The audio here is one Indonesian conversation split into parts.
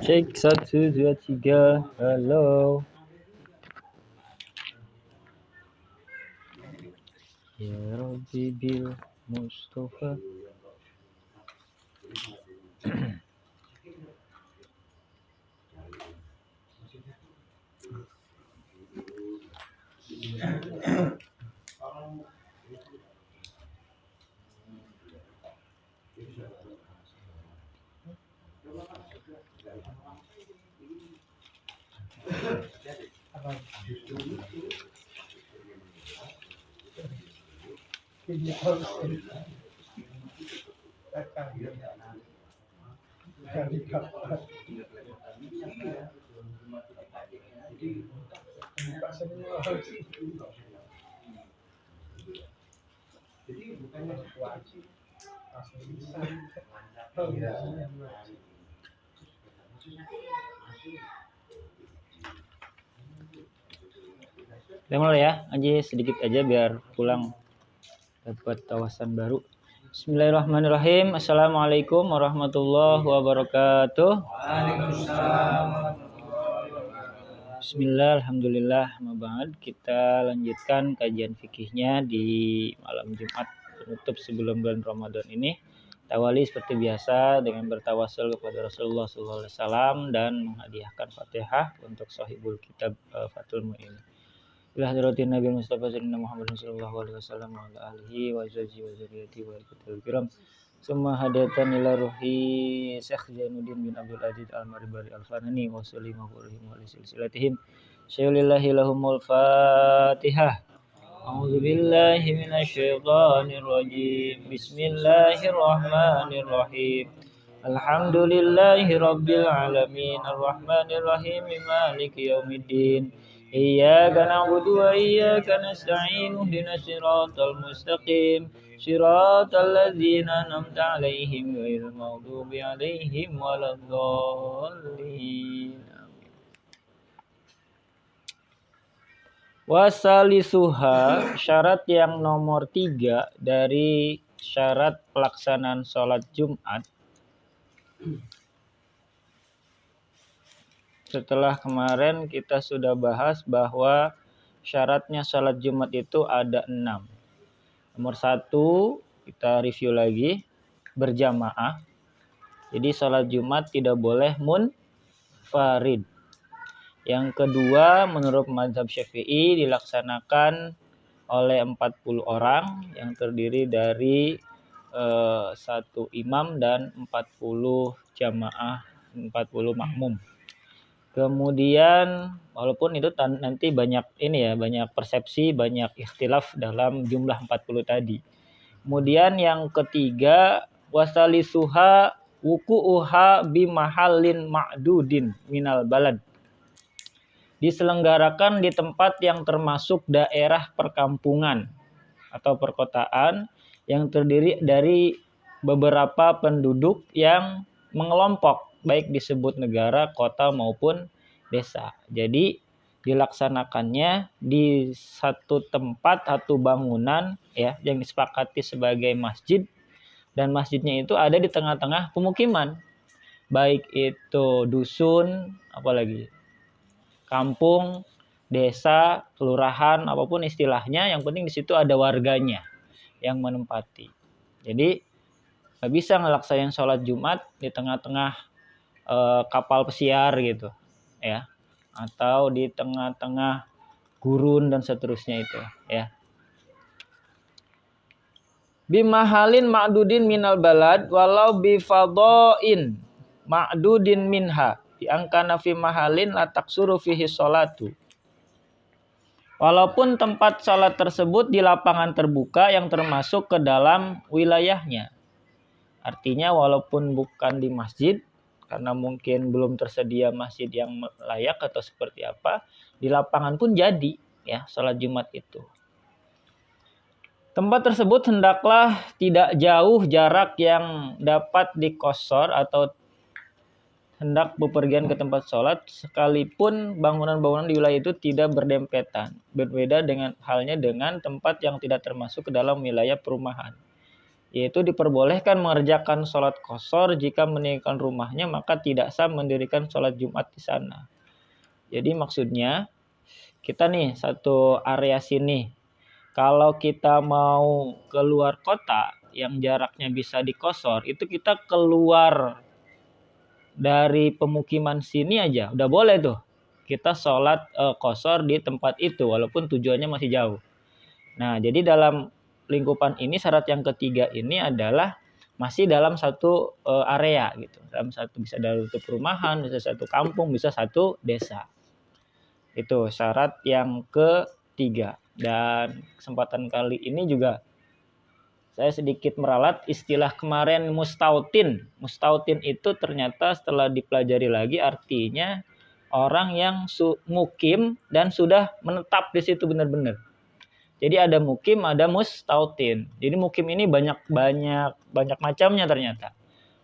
Cek 1, 2, 3. Halo. Ya Rabbi bil Mustafa. Mulai ya, aja sedikit aja biar pulang dapat tawasan baru. Bismillahirrahmanirrahim. Assalamualaikum warahmatullahi wabarakatuh. Bismillah, alhamdulillah, mabad. Kita lanjutkan kajian fikihnya di malam Jumat penutup sebelum bulan Ramadan ini. Tawali seperti biasa dengan bertawasul kepada Rasulullah SAW dan menghadiahkan Fatihah untuk sahibul kitab Fathul Mu'in. Ila hadratin Nabi Mustafa Sayyidina Muhammad sallallahu alaihi wasallam wa ala alihi wa azwajihi wa dzurriyyatihi wa al kiram. Summa hadatan ila ruhi Syekh Zainuddin bin Abdul Aziz Al-Maribari Al-Fanani wa sallimu wa silsilatihim. Syaulillahi lahumul Fatihah. A'udzu billahi minasyaitonir rajim. Bismillahirrahmanirrahim. Alhamdulillahi rabbil alamin arrahmanir rahim maliki yaumiddin. Iyyaka na'budu wa iyyaka nasta'in ihdinas siratal mustaqim siratal ladzina an'amta 'alaihim ghairil maghdubi 'alaihim waladdallin. Wasalisuha, syarat yang nomor 3 dari syarat pelaksanaan sholat Jumat. Setelah kemarin kita sudah bahas bahwa syaratnya sholat Jumat itu ada 6. Nomor 1 kita review lagi, berjamaah. Jadi sholat Jumat tidak boleh munfarid. Yang kedua, menurut mazhab Syafi'i dilaksanakan oleh 40 orang yang terdiri dari 1 imam dan 40 jamaah, 40 makmum. Kemudian walaupun itu nanti banyak banyak persepsi, banyak ikhtilaf dalam jumlah 40 tadi. Kemudian yang ketiga, wasalisuha wuku'uha bimahallin ma'dudin minal balad. Diselenggarakan di tempat yang termasuk daerah perkampungan atau perkotaan yang terdiri dari beberapa penduduk yang mengelompok, baik disebut negara, kota maupun desa. Jadi dilaksanakannya di satu tempat, satu bangunan ya yang disepakati sebagai masjid, dan masjidnya itu ada di tengah-tengah pemukiman. Baik itu dusun, apalagi kampung, desa, kelurahan, apapun istilahnya, yang penting di situ ada warganya yang menempati. Jadi nggak bisa ngelaksanain sholat Jumat di tengah-tengah kapal pesiar gitu ya, atau di tengah-tengah gurun dan seterusnya itu ya. Bimahalin ma'dudin minal balad walau bifadhain ma'dudin minha diangkana fi mahalin la taksuru fihi sholatu. Walaupun tempat salat tersebut di lapangan terbuka yang termasuk ke dalam wilayahnya. Artinya walaupun bukan di masjid, karena mungkin belum tersedia masjid yang layak atau seperti apa, di lapangan pun jadi ya sholat Jumat itu. Tempat tersebut hendaklah tidak jauh jarak yang dapat dikosor atau hendak bepergian ke tempat sholat, sekalipun bangunan-bangunan di wilayah itu tidak berdempetan. Berbeda dengan halnya dengan tempat yang tidak termasuk ke dalam wilayah perumahan. yaitu diperbolehkan mengerjakan sholat qashar jika meninggalkan rumahnya, maka tidak sah mendirikan sholat Jumat di sana. Jadi maksudnya kita nih satu area sini, kalau kita mau keluar kota yang jaraknya bisa di qashar, itu kita keluar dari pemukiman sini aja udah boleh tuh kita sholat qashar di tempat itu walaupun tujuannya masih jauh. Nah, jadi dalam lingkupan ini syarat yang ketiga ini adalah masih dalam satu area gitu. Dalam satu, bisa dalam satu perumahan, bisa satu kampung, bisa satu desa. Itu syarat yang ketiga. Dan kesempatan kali ini juga saya sedikit meralat istilah kemarin mustautin. Mustautin itu ternyata setelah dipelajari lagi artinya orang yang mukim dan sudah menetap di situ benar-benar. Jadi ada mukim, ada mustautin. Jadi mukim ini banyak macamnya ternyata.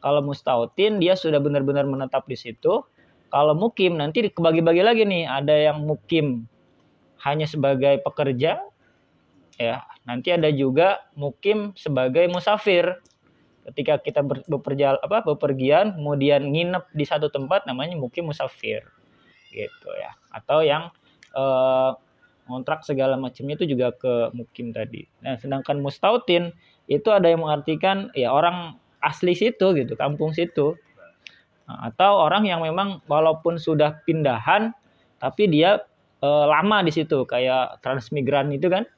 Kalau mustautin dia sudah benar-benar menetap di situ. Kalau mukim nanti kebagi-bagi lagi nih. Ada yang mukim hanya sebagai pekerja, ya. Nanti ada juga mukim sebagai musafir. Ketika kita bepergian, kemudian nginep di satu tempat, namanya mukim musafir, gitu ya. Atau yang kontrak segala macamnya itu juga ke mukim tadi. Nah, sedangkan mustautin itu ada yang mengartikan ya orang asli situ gitu, kampung situ. Nah, atau orang yang memang walaupun sudah pindahan tapi dia lama di situ, kayak transmigran itu kan.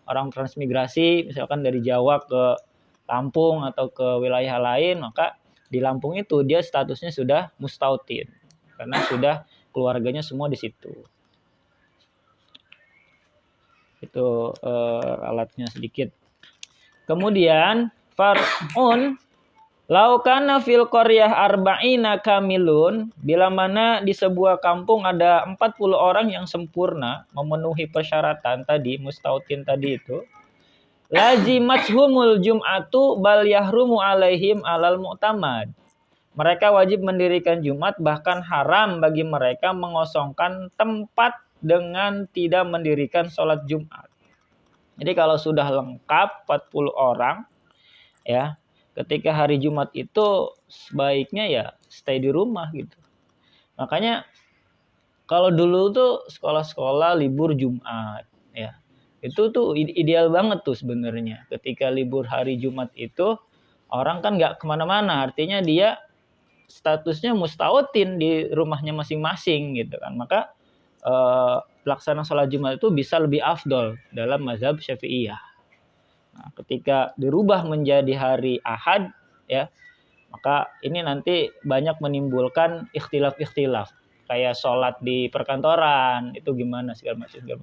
Orang transmigrasi misalkan dari Jawa ke Lampung atau ke wilayah lain, maka di Lampung itu dia statusnya sudah mustautin karena sudah keluarganya semua di situ. Itu alatnya sedikit. Kemudian far'un laukana fil qaryah arba'ina kamilun, bila mana di sebuah kampung ada 40 orang yang sempurna memenuhi persyaratan tadi, mustautin tadi itu, lazimathumul jum'atu bal yahrumu alaihim alal mu'tamad. Mereka wajib mendirikan Jumat, bahkan haram bagi mereka mengosongkan tempat dengan tidak mendirikan sholat Jumat. Jadi kalau sudah lengkap 40 orang, ya, ketika hari Jumat itu sebaiknya ya stay di rumah gitu. Makanya kalau dulu tuh sekolah-sekolah libur Jumat, ya, itu tuh ideal banget tuh sebenarnya. Ketika libur hari Jumat itu orang kan nggak kemana-mana, artinya dia statusnya mustautin di rumahnya masing-masing gitu kan. Maka pelaksanaan sholat Jumat itu bisa lebih afdol dalam mazhab Syafi'iyah. Nah, ketika dirubah menjadi hari Ahad, ya, maka ini nanti banyak menimbulkan ikhtilaf-ikhtilaf. Kayak sholat di perkantoran itu gimana segala macam.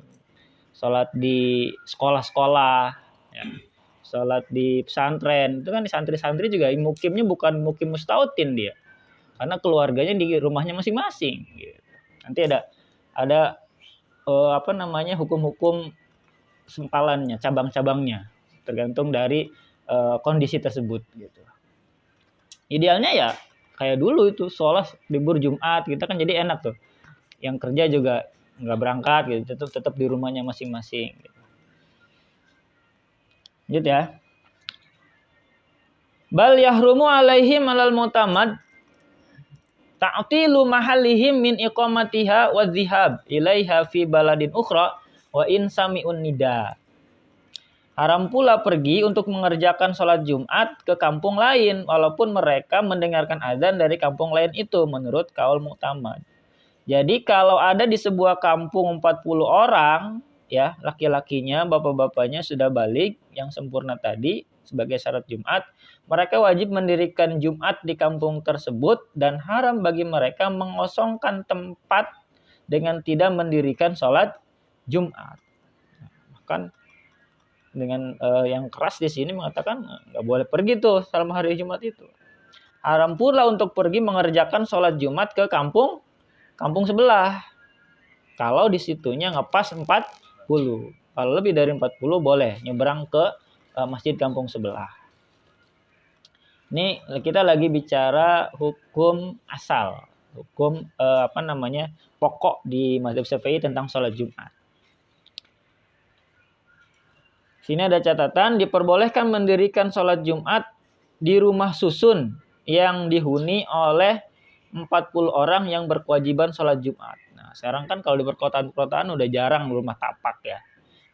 Sholat di sekolah-sekolah, ya. Sholat di pesantren itu kan di santri-santri juga mukimnya bukan mukim mustautin dia, karena keluarganya di rumahnya masing-masing. Gitu. Nanti ada hukum-hukum sempalannya, cabang-cabangnya, tergantung dari kondisi tersebut. Gitu. Idealnya ya kayak dulu itu sholat libur Jumat, kita kan jadi enak tuh. Yang kerja juga nggak berangkat gitu, tetap di rumahnya masing-masing. Gitu. Gitu ya. Bal yahrumu alaihim alal mu'tamad ta'tilu mahallihim min iqamatiha wa dhihab ilaiha fi baladin ukhra wa in sami'un nida. Haram pula pergi untuk mengerjakan sholat Jumat ke kampung lain walaupun mereka mendengarkan azan dari kampung lain itu menurut kaul mu'tamad. Jadi kalau ada di sebuah kampung 40 orang, ya, laki-lakinya, bapak-bapaknya sudah balik yang sempurna tadi sebagai syarat Jumat, mereka wajib mendirikan Jumat di kampung tersebut dan haram bagi mereka mengosongkan tempat dengan tidak mendirikan sholat Jumat. Bahkan dengan yang keras di sini mengatakan nggak boleh pergi tuh selama hari Jumat itu. Haram pula untuk pergi mengerjakan sholat Jumat ke kampung sebelah. Kalau di situnya ngepas 40. Kalau lebih dari 40 boleh nyebrang ke masjid kampung sebelah. Ini kita lagi bicara hukum asal, hukum pokok di mazhab Syafi'i tentang sholat Jumat. Sini ada catatan, diperbolehkan mendirikan sholat Jumat di rumah susun yang dihuni oleh 40 orang yang berkewajiban sholat Jumat. Nah, sekarang kan kalau di perkotaan-perkotaan udah jarang rumah tapak ya.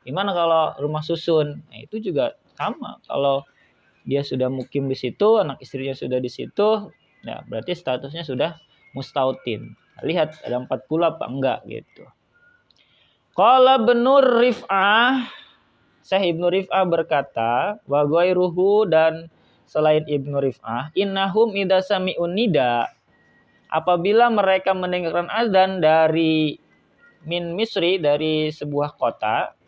Gimana kalau rumah susun? Nah, itu juga sama. Kalau dia sudah mukim di situ, anak istrinya sudah di situ, ya berarti statusnya sudah mustautin. Lihat ada 40 apa enggak gitu. Qala Ibnu Rif'ah, Syekh Ibnu Rif'ah berkata, wa ghairuhu, dan selain Ibnu Rif'ah, innahum idza sami'un nida, apabila mereka mendengarkan azan dari min Misri, dari sebuah kota,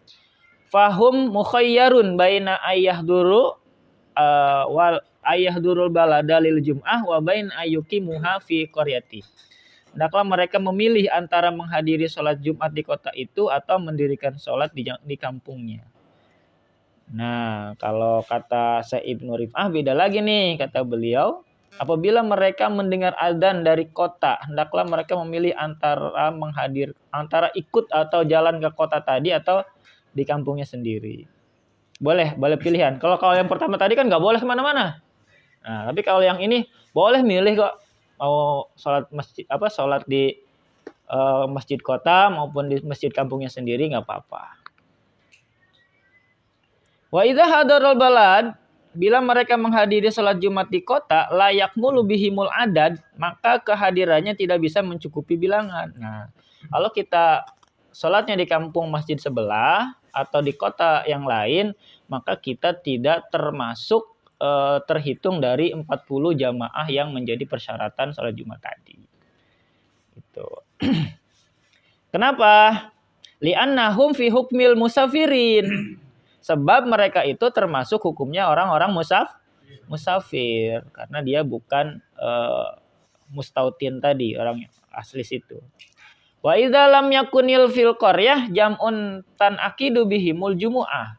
fahum mukhayyarun baina ayyahduru wal ayyahdurul balada lil jum'ah wa bain ayyukimuha fi qaryati. Hendaklah mereka memilih antara menghadiri sholat Jumat di kota itu atau mendirikan sholat di kampungnya. Nah, kalau kata Syekh Ibnu Rif'ah beda lagi nih, kata beliau. Apabila mereka mendengar azan dari kota, hendaklah mereka memilih antara ikut atau jalan ke kota tadi atau di kampungnya sendiri. Boleh pilihan. Kalau yang pertama tadi kan nggak boleh kemana-mana. Nah, tapi kalau yang ini boleh milih kok. Mau sholat di masjid kota maupun di masjid kampungnya sendiri nggak apa-apa. Wa idza hadarul balad, bila mereka menghadiri sholat Jumat di kota, layak mulu bihimul adad, maka kehadirannya tidak bisa mencukupi bilangan. Nah, kalau kita sholatnya di kampung masjid sebelah atau di kota yang lain, maka kita tidak termasuk terhitung dari 40 jamaah yang menjadi persyaratan sholat Jumat tadi. Itu. Kenapa? Li'annahum fi hukmil musafirin. Sebab mereka itu termasuk hukumnya orang-orang musafir, karena dia bukan mustautin tadi, orang asli situ. Wa idza lam yakunil fil qaryah jam'un tan aqidu bihimul jumu'ah.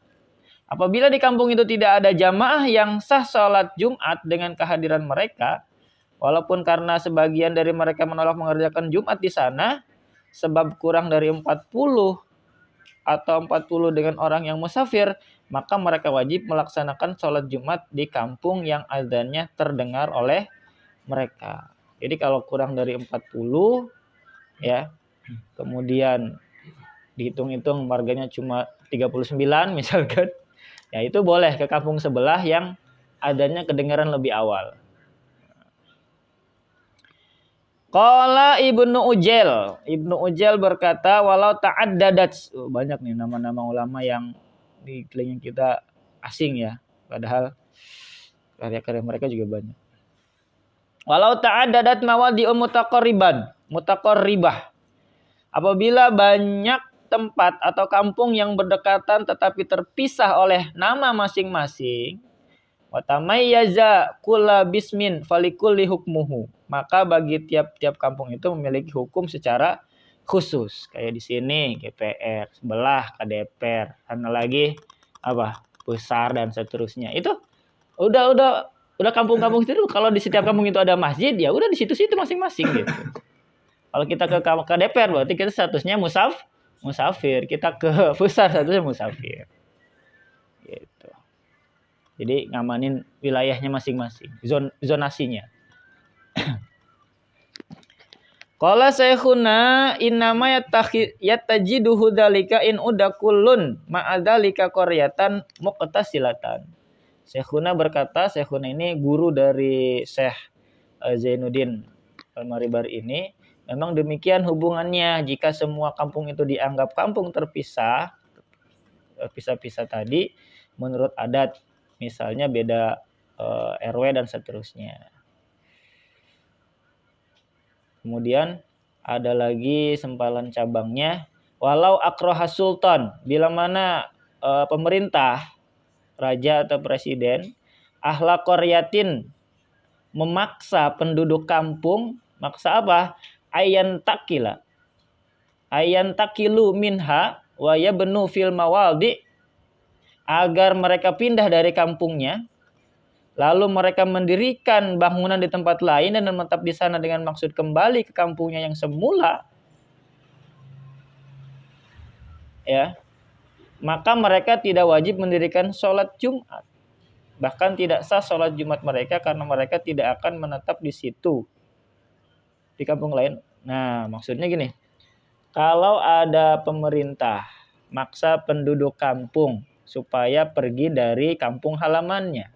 Apabila di kampung itu tidak ada jamaah yang sah salat Jumat dengan kehadiran mereka, walaupun karena sebagian dari mereka menolak mengerjakan Jumat di sana, sebab kurang dari 40 atau 40 dengan orang yang musafir, maka mereka wajib melaksanakan sholat Jumat di kampung yang azannya terdengar oleh mereka. Jadi kalau kurang dari 40 ya, kemudian dihitung-hitung warganya cuma 39 misalkan, ya itu boleh ke kampung sebelah yang azannya kedengaran lebih awal. Qala Ibnu Ujail berkata, walau ta'addadat, banyak nih nama-nama ulama yang di telinga kita asing ya, padahal karya-karya mereka juga banyak. Walau ta'addadat mawadi'u mutaqarribah, apabila banyak tempat atau kampung yang berdekatan tetapi terpisah oleh nama masing-masing, wa tamayyaza kulla bismin falikulli hukmuhu, maka bagi tiap-tiap kampung itu memiliki hukum secara khusus. Kayak di sini GPR, sebelah KDPR, sana lagi besar dan seterusnya. Itu udah kampung-kampung itu, kalau di setiap kampung itu ada masjid, ya udah di situ-situ masing-masing gitu. Kalau kita ke KDPR berarti kita statusnya musafir, kita ke besar statusnya musafir. Gitu. Jadi ngamanin wilayahnya masing-masing, zonasinya. Qala Syekhuna innama yattajiduhu dzalika in udakullun ma'adzalika qaryatan muqtasilatan. Syekhuna berkata, Syekhuna ini guru dari Syekh Zainuddin Al-Maribari ini, memang demikian hubungannya jika semua kampung itu dianggap kampung terpisah tadi menurut adat, misalnya beda RW dan seterusnya. Kemudian ada lagi sempalan cabangnya, walau akroha sultan, bila mana pemerintah, raja atau presiden, ahla qaryatin, memaksa penduduk kampung, maksa apa? Ayan takilu minha wa yabnu fil mawaldi, agar mereka pindah dari kampungnya, lalu mereka mendirikan bangunan di tempat lain dan menetap di sana dengan maksud kembali ke kampungnya yang semula. Ya. maka mereka tidak wajib mendirikan sholat Jumat. Bahkan tidak sah sholat Jumat mereka karena mereka tidak akan menetap di situ, di kampung lain. Nah, maksudnya gini, kalau ada pemerintah maksa penduduk kampung supaya pergi dari kampung halamannya,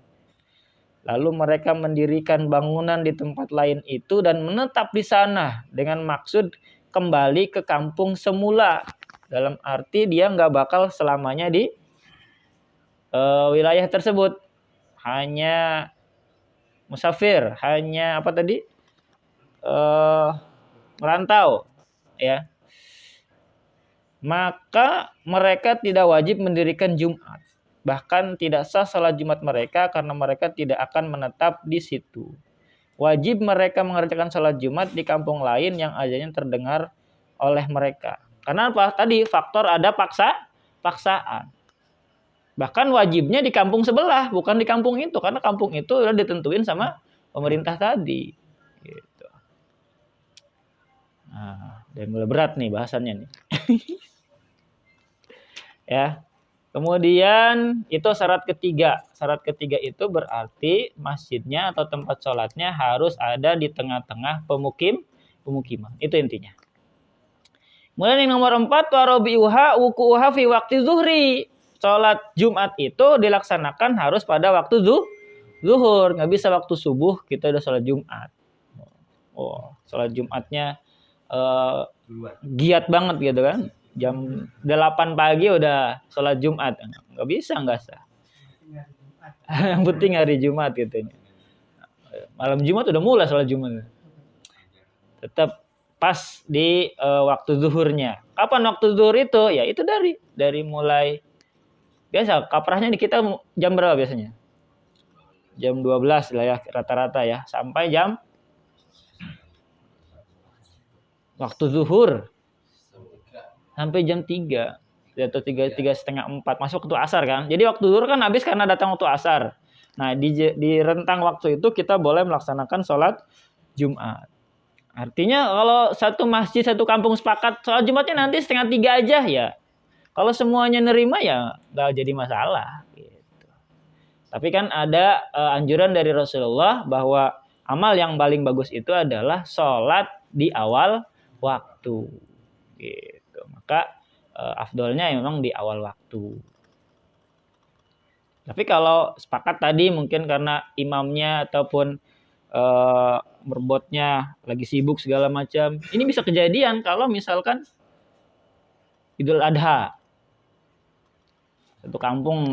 lalu mereka mendirikan bangunan di tempat lain itu dan menetap di sana dengan maksud kembali ke kampung semula. Dalam arti dia nggak bakal selamanya di wilayah tersebut. Hanya musafir, hanya apa tadi? Merantau, ya. Maka mereka tidak wajib mendirikan Jumat. Bahkan tidak sah salat Jumat mereka karena mereka tidak akan menetap di situ. Wajib mereka mengerjakan salat Jumat di kampung lain yang azannya terdengar oleh mereka. Karena apa? Tadi faktor ada paksaan. Bahkan wajibnya di kampung sebelah, bukan di kampung itu, karena kampung itu udah ditentuin sama pemerintah tadi. Gitu. Nah, dan mulai berat nih bahasannya nih. Ya. Kemudian itu syarat ketiga. Syarat ketiga itu berarti masjidnya atau tempat sholatnya harus ada di tengah-tengah pemukiman. Itu intinya. Kemudian yang nomor 4, warabiuha wukuha fi waqti zuhri. Sholat Jumat itu dilaksanakan harus pada waktu zuhur. Nggak bisa waktu subuh kita udah sholat Jumat. Oh, sholat Jumatnya giat banget gitu kan. Jam 8 pagi udah sholat Jumat. Nggak bisa, nggak sah. Yang penting hari Jumat gitu. Malam Jumat udah mulai sholat Jumat. Tetap pas di waktu zuhurnya. Kapan waktu zuhur itu? Ya itu dari mulai biasa kaprahnya di kita jam berapa biasanya? Jam 12 lah ya rata-rata ya, sampai jam waktu zuhur sampai jam 3 atau 3:30, 4 masuk waktu asar kan. Jadi waktu zuhur kan habis karena datang waktu asar. Nah, di rentang waktu itu kita boleh melaksanakan sholat Jumat. Artinya kalau satu masjid, satu kampung sepakat sholat Jumatnya nanti 2:30 aja ya. Kalau semuanya nerima ya nggak jadi masalah. Gitu. Tapi kan ada anjuran dari Rasulullah bahwa amal yang paling bagus itu adalah sholat di awal waktu. Gitu. Maka afdolnya memang di awal waktu. Tapi kalau sepakat tadi mungkin karena imamnya ataupun berbotnya lagi sibuk segala macam. Ini bisa kejadian kalau misalkan Idul Adha. Satu kampung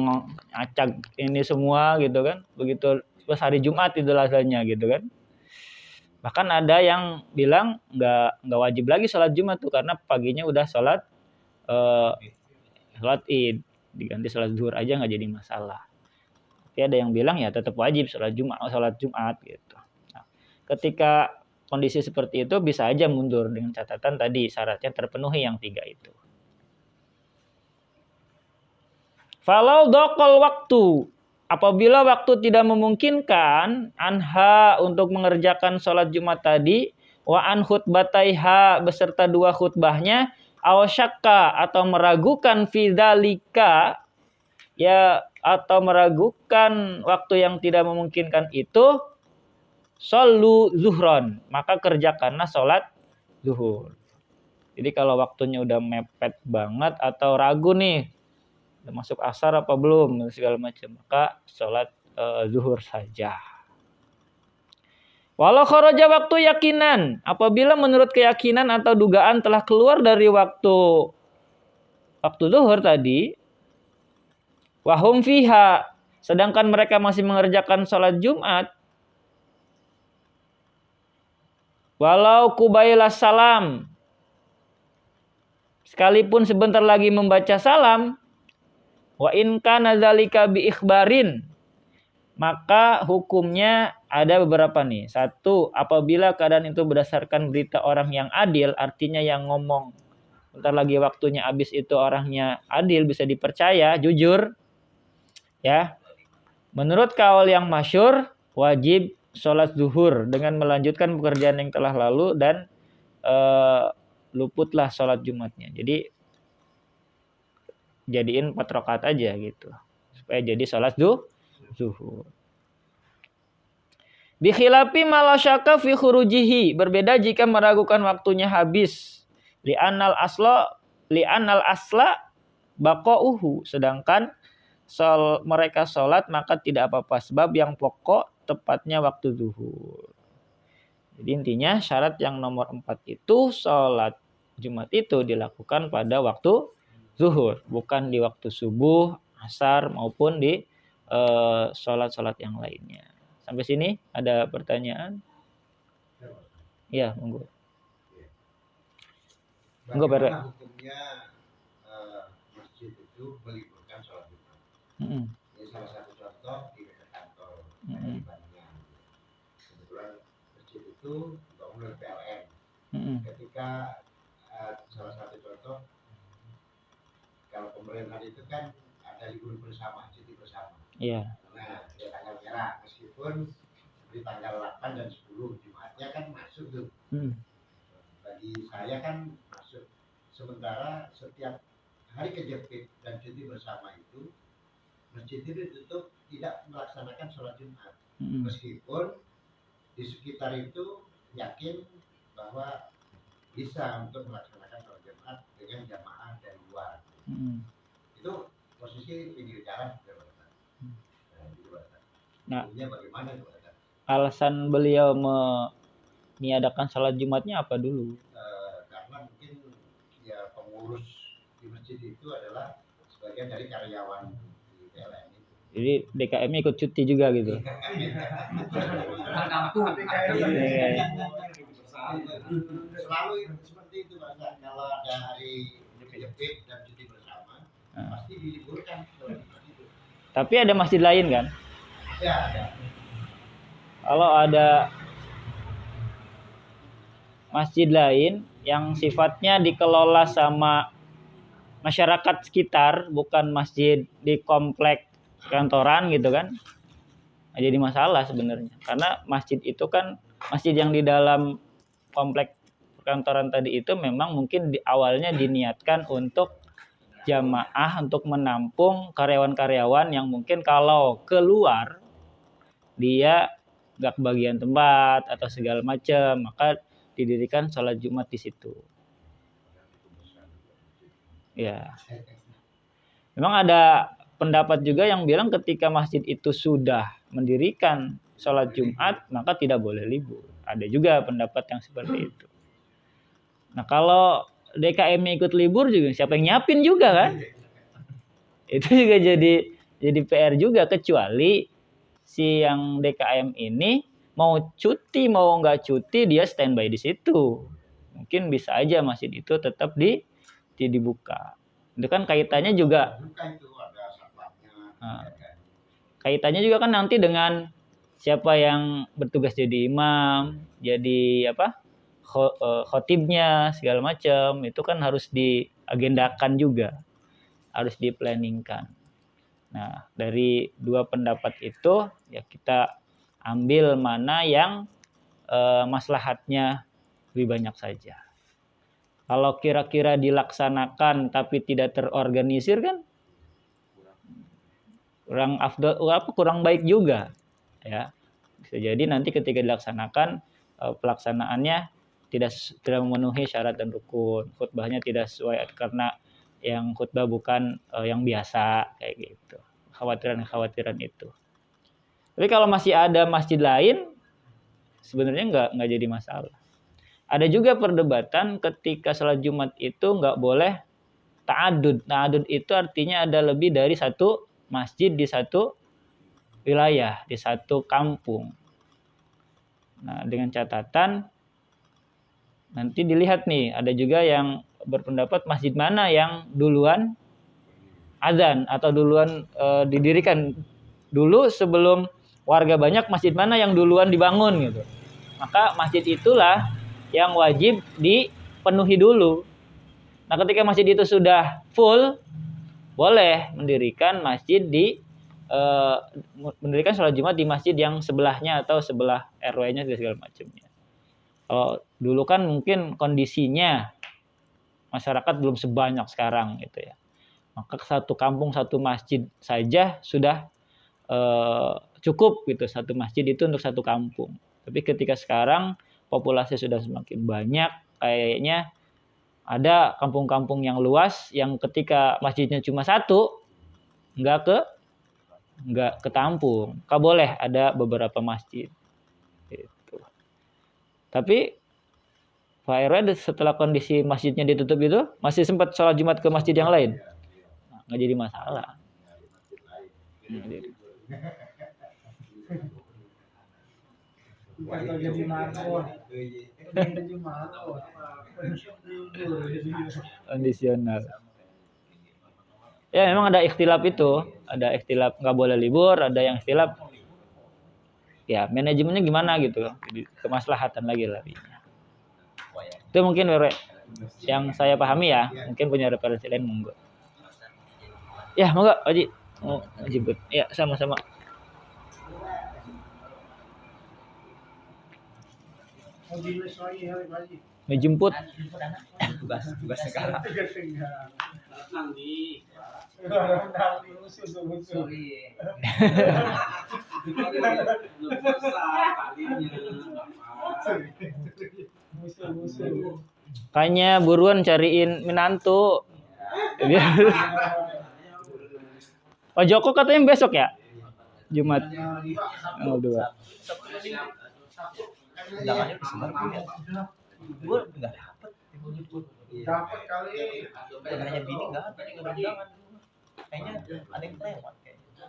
acak ini semua gitu kan. Begitu pas hari Jumat Idul Adhanya gitu kan. Bahkan ada yang bilang nggak wajib lagi sholat Jumat tuh karena paginya udah sholat Id, diganti sholat zuhur aja nggak jadi masalah. Tapi ada yang bilang ya tetap wajib sholat Jumat gitu. Nah, ketika kondisi seperti itu bisa aja mundur dengan catatan tadi syaratnya terpenuhi yang 3 itu. Falau dokol waktu, apabila waktu tidak memungkinkan anha untuk mengerjakan sholat Jumat tadi, wa an khutbataiha beserta 2 khutbahnya, aw syakka atau meragukan fidzalika ya atau meragukan waktu yang tidak memungkinkan itu, shollu zuhron, maka kerjakanlah sholat zuhur. Jadi kalau waktunya udah mepet banget atau ragu nih udah masuk asar apa belum segala macam, maka sholat zuhur saja. Walau kharaja waktu yakinan, apabila menurut keyakinan atau dugaan telah keluar dari waktu zuhur tadi, wahum fiha, sedangkan mereka masih mengerjakan sholat Jumat, walau kubailas salam, sekalipun sebentar lagi membaca salam, wa in kana dzalika bi ikhbarin, maka hukumnya ada beberapa nih. 1, apabila keadaan itu berdasarkan berita orang yang adil, artinya yang ngomong bentar lagi waktunya habis itu orangnya adil, bisa dipercaya, jujur. Ya. Menurut kaul yang masyhur, wajib sholat zuhur dengan melanjutkan pekerjaan yang telah lalu dan luputlah sholat Jumatnya. Jadi jadiin 4 rakaat aja gitu. Supaya jadi sholat zuhur. Bi khilafi ma la syakka fi khurujihi, berbeda jika meragukan waktunya habis. Li annal asla baqauhu, sedangkan mereka sholat maka tidak apa-apa, sebab yang pokok tepatnya waktu zuhur. Jadi intinya syarat yang nomor 4 itu sholat Jumat itu dilakukan pada waktu zuhur, bukan di waktu subuh, asar maupun di sholat-sholat yang lainnya. Sampai sini ada pertanyaan? Ya, monggo. Monggo, Pak. Bagaimana hukumnya masjid itu meliburkan sholat Jumat? Ini salah satu contoh di dekat kantor banyak. Kebetulan masjid itu dibangun oleh PLN. Ketika salah satu contoh, kalau pemerintahan itu kan ada libur bersama, cuti bersama. Iya. Nah, di tanggal merah, meskipun di tanggal 8 dan 10 Jumatnya kan masuk tuh. Bagi saya kan masuk. Sementara setiap hari kejepit dan cuti bersama itu, masjid itu ditutup, tidak melaksanakan sholat Jumat. Meskipun di sekitar itu yakin bahwa bisa untuk melaksanakan sholat Jumat dengan jamaah dari luar. Itu posisi pinggir jalan. Nah, bagaimana itu? Alasan beliau meniadakan sholat Jumatnya apa dulu? Karena mungkin ya pengurus di masjid itu adalah sebagian dari karyawan di PLN itu. Jadi DKM ikut cuti juga gitu. Selalu seperti itu, Pak. Kalau ada hari kejepit dan cuti bersama, pasti diliburkan. Tapi ada masjid lain kan? Ya, ada. Kalau ada masjid lain yang sifatnya dikelola sama masyarakat sekitar, bukan masjid di komplek kantoran gitu kan, jadi masalah sebenarnya. Karena masjid itu kan, masjid yang di dalam komplek kantoran tadi itu memang mungkin di awalnya diniatkan untuk jamaah, untuk menampung karyawan-karyawan yang mungkin kalau keluar dia gak kebagian tempat atau segala macam, maka didirikan sholat Jumat di situ. Ya. Memang ada pendapat juga yang bilang ketika masjid itu sudah mendirikan sholat Jumat, maka tidak boleh libur. Ada juga pendapat yang seperti itu. Nah, kalau DKM ikut libur juga, siapa yang nyiapin juga kan? Itu juga jadi PR juga, kecuali si yang DKM ini mau cuti mau nggak cuti dia standby di situ. Mungkin bisa aja masjid itu tetap dibuka. Itu kan kaitannya juga. Kaitannya juga kan nanti dengan siapa yang bertugas jadi imam, jadi khotibnya segala macam, itu kan harus diagendakan juga, harus diplanningkan. Nah, dari dua pendapat itu ya kita ambil mana yang maslahatnya lebih banyak saja. Kalau kira-kira dilaksanakan tapi tidak terorganisir kan kurang baik juga ya. Bisa jadi nanti ketika dilaksanakan pelaksanaannya tidak memenuhi syarat dan rukun, khutbahnya tidak sesuai karena yang khutbah bukan yang biasa kayak gitu. Khawatiran itu. Tapi kalau masih ada masjid lain sebenarnya nggak jadi masalah. Ada juga perdebatan ketika sholat Jumat itu nggak boleh ta'adud. Ta'adud itu artinya ada lebih dari satu masjid di satu wilayah, di satu kampung. Nah, dengan catatan nanti dilihat nih, ada juga yang berpendapat masjid mana yang duluan azan atau duluan didirikan dulu sebelum warga banyak, masjid mana yang duluan dibangun gitu. Maka masjid itulah yang wajib dipenuhi dulu. Nah, ketika masjid itu sudah full, boleh mendirikan mendirikan sholat Jumat di masjid yang sebelahnya atau sebelah RW-nya segala macamnya. Kalau dulu kan mungkin kondisinya masyarakat belum sebanyak sekarang gitu ya. Maka satu kampung satu masjid saja sudah cukup gitu, satu masjid itu untuk satu kampung. Tapi ketika sekarang populasi sudah semakin banyak, kayaknya ada kampung-kampung yang luas yang ketika masjidnya cuma satu, nggak ketampung. Boleh ada beberapa masjid. Gitu. Tapi Pak RW setelah kondisi masjidnya ditutup itu masih sempat sholat Jumat ke masjid yang lain. Nah, nggak jadi masalah. Kondisional. Ya memang ada ikhtilaf itu, ada ikhtilaf nggak boleh libur, ada yang ikhtilaf ya manajemennya gimana gitu, jadi kemaslahatan lagi larinya. Itu mungkin yang saya pahami ya, mungkin punya referensi lain monggo. Ya monggo Haji, mau jemput ya sama-sama. Mau jemput tugas segala. Kayaknya buruan cariin minantu. Pak Joko katanya besok ya? Jumat. Oh, 2. Undangannya disebar punya. Gue enggak dapet. Dapat kali. Undangannya bini enggak ada, enggak ada undangan. Kayaknya ada yang lewat kayaknya.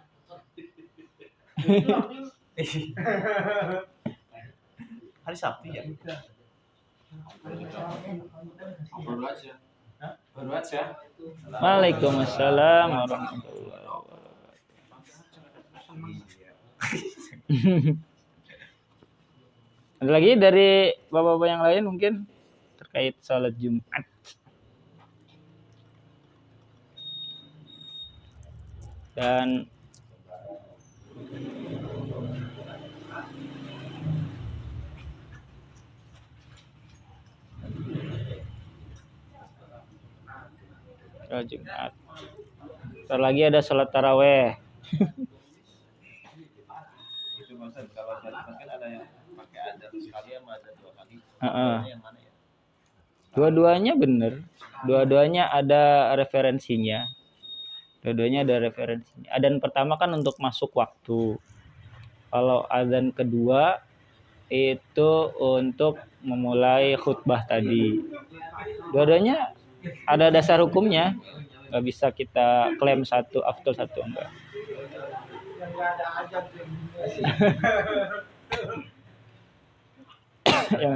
Hari Sabtu ya. Baru aja. Waalaikumsalam warahmatullahi wabarakatuh. Ada lagi dari bapak-bapak yang lain mungkin terkait sholat Jumat. Dan sholat Jumat. Ntar lagi ada sholat taraweh. Itu maksud kalau sholat Jumat kan ada yang pakai adzan sekali sama adzan 2 kali. Yang mana ya? Dua-duanya benar. Dua-duanya ada referensinya. Adzan pertama kan untuk masuk waktu. Kalau adzan kedua itu untuk memulai khutbah tadi. Dua-duanya ada dasar hukumnya. Nggak bisa kita klaim satu afdal satu enggak.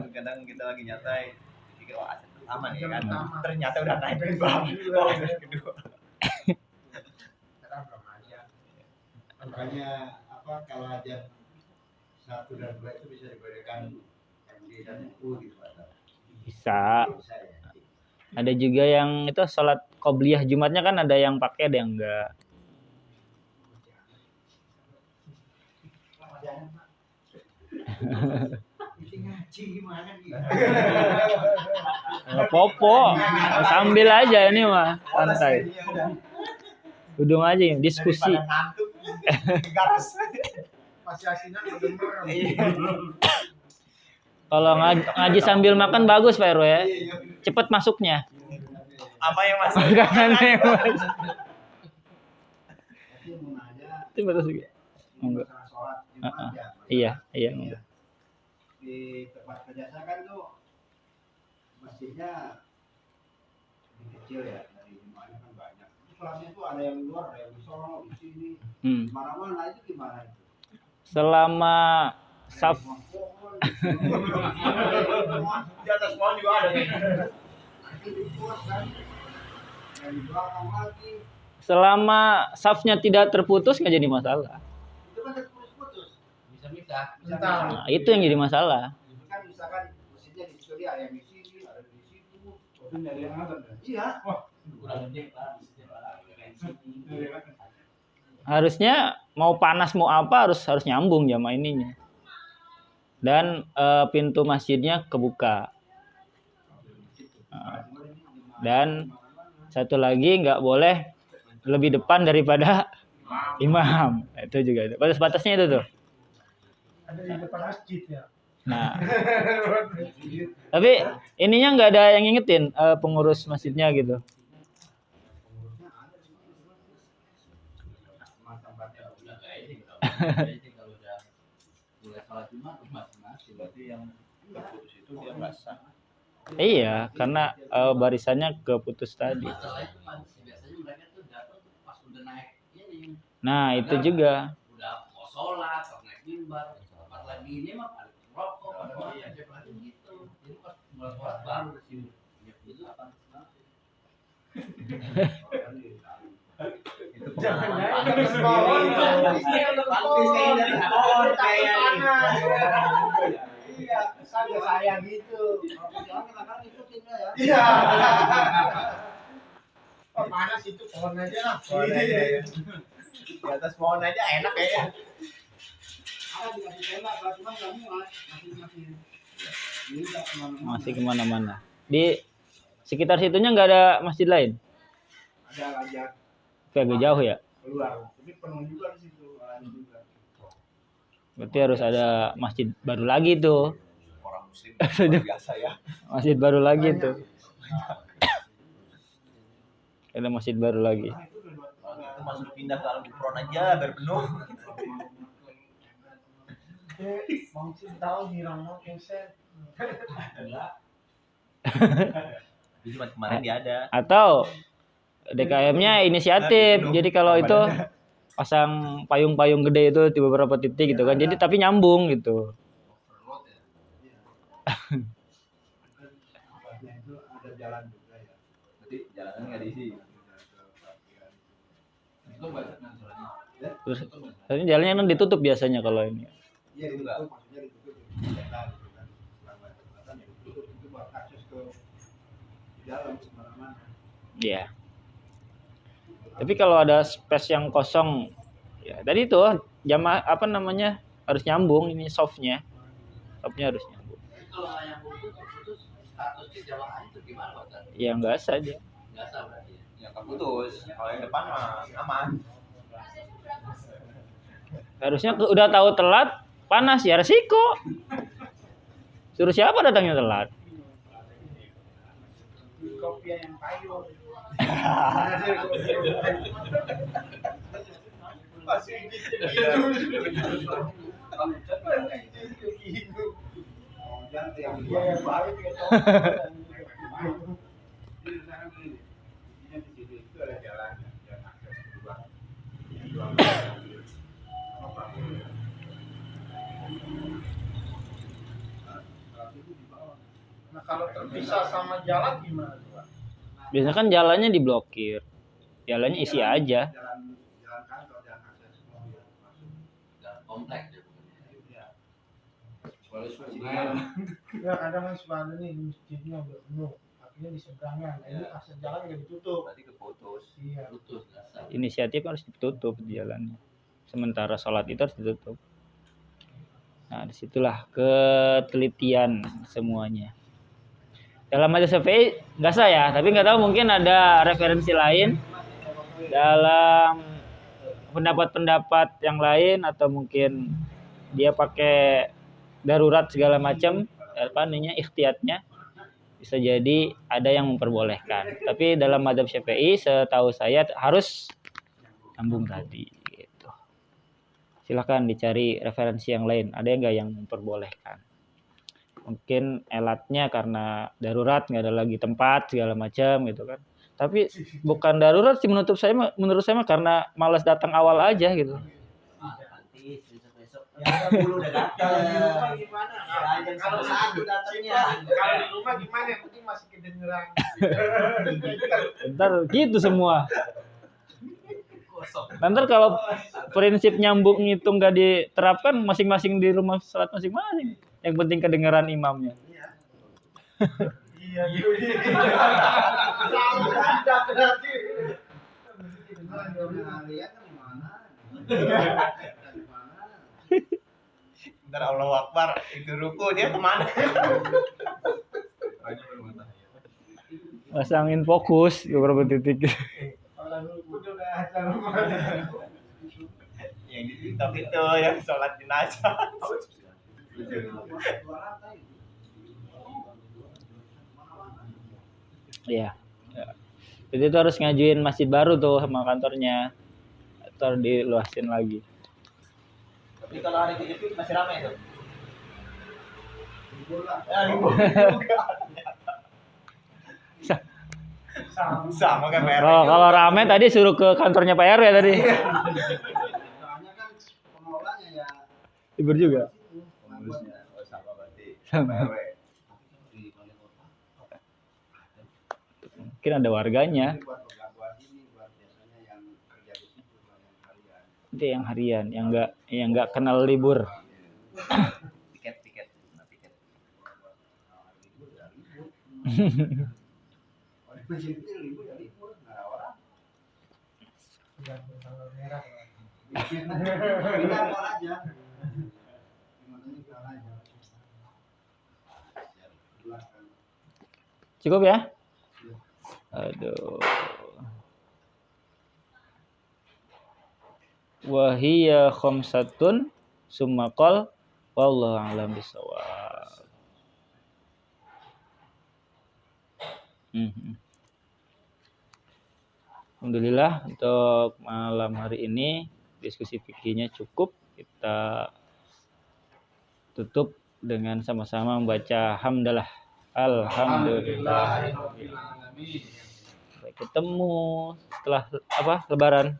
Kadang kita lagi nyatai pikir wah aman ya kan. Ternyata udah naik dari bawah kedua. Makanya kalau aja 1 dan 2 itu bisa dibedakan MD dan MU gitu Pak. Bisa. Ya. Ada juga yang itu sholat qobliyah Jumatnya kan ada yang pakai ada yang enggak. Ngaji gimana nih? Nggak popo, sambil aja ini mah santai. Duduk aja ya, diskusi. Masih asinan kedenger. Kalau ngaji sambil makan bagus Pak RW ya. Cepet masuknya. Apa yang masuk? Itu bagus juga. Enggak. Iya. Di tempat kerja saya kan tuh masjidnya kecil ya, dari jumlahnya kan banyak. Sholatnya tuh ada yang luar, ada yang di Solo, di sini, mana-mana itu gimana itu? Selama saf Di atas pohon juga ada. selama safnya tidak terputus nggak jadi masalah. Itu kan terputus-putus. Bisa. Nah, itu yang jadi masalah. Kan misalkan masjidnya di sini ada yang di sini, ada di situ. Ada yang ada. Iya. Harusnya mau panas mau apa harus nyambung jamaah ininya. Dan pintu masjidnya kebuka. Dan satu lagi nggak boleh lebih depan daripada imam. Itu juga itu. Batas-batasnya itu tuh. Ada di depan masjid ya. Nah, tapi ininya nggak ada yang ngingetin pengurus masjidnya gitu. Kalau udah mulai sholat Jumat masing-masing berarti yang terputus itu dia nggak sah. Iya, karena barisannya keputus tadi. Masalah itu biasanya mereka tuh datang pas udah naik ini. Nah, itu juga. Udah mau sholat, pas naik mimbar, pas lagi ini mah pada rokok, pada makan, lagi gitu. Jadi pas mulai sholat baru di sini. Itu apa? Jangan Pantis kayaknya dari pohon kayaknya. Iya, saya gitu. Kadang-kadang ikutin ya. Iya. Oh, panas itu pohon aja lah. Pohon aja ya. Di atas pohon aja enak kayaknya. Ada juga di tenda, cuma nggak muat, Masih kemana-mana. Di sekitar situnya nggak ada masjid lain. Ada ngajak Tapi agak jauh ya. keluar. Tapi penuh juga di situ. Juga. Berarti harus ada masjid baru lagi tuh. Orang muslim luar biasa ya. Masjid baru lagi tuh. Ada masjid baru lagi. Itu masuk pindah ke Al-Qur'an aja biar penuh. Mau tahu di Ramo Kesen. Itu cuma kemarin dia ada. Atau DKM-nya inisiatif. Jadi kalau itu pasang payung-payung gede itu di beberapa titik gitu kan. Jadi tapi nyambung gitu. Itu ada jalan juga ya. Berarti jalanan nggak diisi. Itu banyak kan soalnya. Terus tapi jalannya kan ditutup biasanya kalau ini. Iya, Itu enggak. maksudnya ditutup jendela gitu kan. Selama jembatan ya ditutup itu buat akses ke dalam sembarangan. Iya. Tapi kalau ada space yang kosong, ya tadi itu jamaah apa namanya harus nyambung ini softnya harus nyambung. Kalau yang putus statusnya jamaah itu gimana Pak? Ya nggak saja. Nggak sah berarti. Ya kan putus. Kalau yang depan mah aman. Harusnya udah tahu telat panas ya resiko. Suruh siapa datangnya telat? Kopi yang kayu. Masih gitu. Yang baik ya. Di situ itu ada jalan yang akses keluar. Nah, kalau terpisah sama jalan gimana, Pak? Biasanya kan jalannya diblokir. Jalannya isi aja. Jalan kantor, jalan akses mobil masuk. Nggak kompleks ya. Ya. Soalnya sungai. Ya kadang kan suka ada nih masjidnya udah penuh, akhirnya di seberangan. Nah, ini akses jalan nggak ditutup. Berarti keputus. Iya. Putus nggak sah. Inisiatif harus ditutup jalannya. Sementara sholat itu harus ditutup. Nah disitulah ketelitian semuanya. Dalam mazhab Syafi'i nggak sah ya, tapi nggak tahu mungkin ada referensi lain dalam pendapat-pendapat yang lain atau mungkin dia pakai darurat segala macam apa namanya ikhtiyatnya bisa jadi ada yang memperbolehkan. Tapi dalam mazhab Syafi'i setahu saya harus nyambung tadi gitu. Silakan dicari referensi yang lain. Ada nggak yang memperbolehkan? Mungkin elatnya karena darurat nggak ada lagi tempat segala macam gitu kan. Tapi bukan darurat sih menurut saya mah karena malas datang awal aja gitu. Nanti besok-besok. Ya ada bulu udah datang. Kalau di rumah gimana? Kalau satu datangnya. Kalau di rumah gimana? Yang penting masih kedengeran. Ntar gitu semua. Kosong. Ntar kalau prinsip nyambung itu nggak diterapkan masing-masing di rumah salat masing-masing. Yang penting kedengeran imamnya. Iya. Iya. Ada berarti. Lihat kan mana? Ntar Allahu Akbar itu ruku dia kemana? Pasangin fokus beberapa titik. Kalau udah Yang di TikTok itu yang sholat jenazah. Iya. Ya. Jadi itu harus ngajuin masjid baru tuh sama kantornya. Atau diluasin lagi. Tapi kalau hari Jumat masih ramai tuh. Libur lah. Ya, libur juga. Sama kayak PR. Oh, kalau rame tadi suruh ke kantornya Pak RW tadi. Soalnya kan pengelolanya ya Libur juga. Pengurusnya sama berarti. Sama. PRW. Mungkin ada warganya. ini buat ini buat biasanya yang kerja di situ yang harian. Itu yang harian, yang nggak kenal libur. Tiket. Nah, tiket. Libur ya libur. Orang masih kecil libur ya libur, nggak ada orang. Kita keluar aja. Gimana keluar aja. Cukup ya? Aduh. Wahiyya khamsatun summa qol wallahu a'lam bishawab. Alhamdulillah untuk malam hari ini diskusi fikihnya cukup. Kita tutup dengan sama-sama membaca hamdalah. Alhamdulillah. Sampai ketemu setelah Lebaran.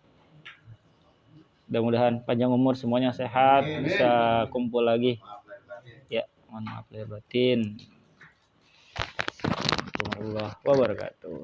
Mudah-mudahan panjang umur, semuanya sehat, bisa kumpul lagi. Ya, mohon maaf lahir batin. Warahmatullahi wabarakatuh.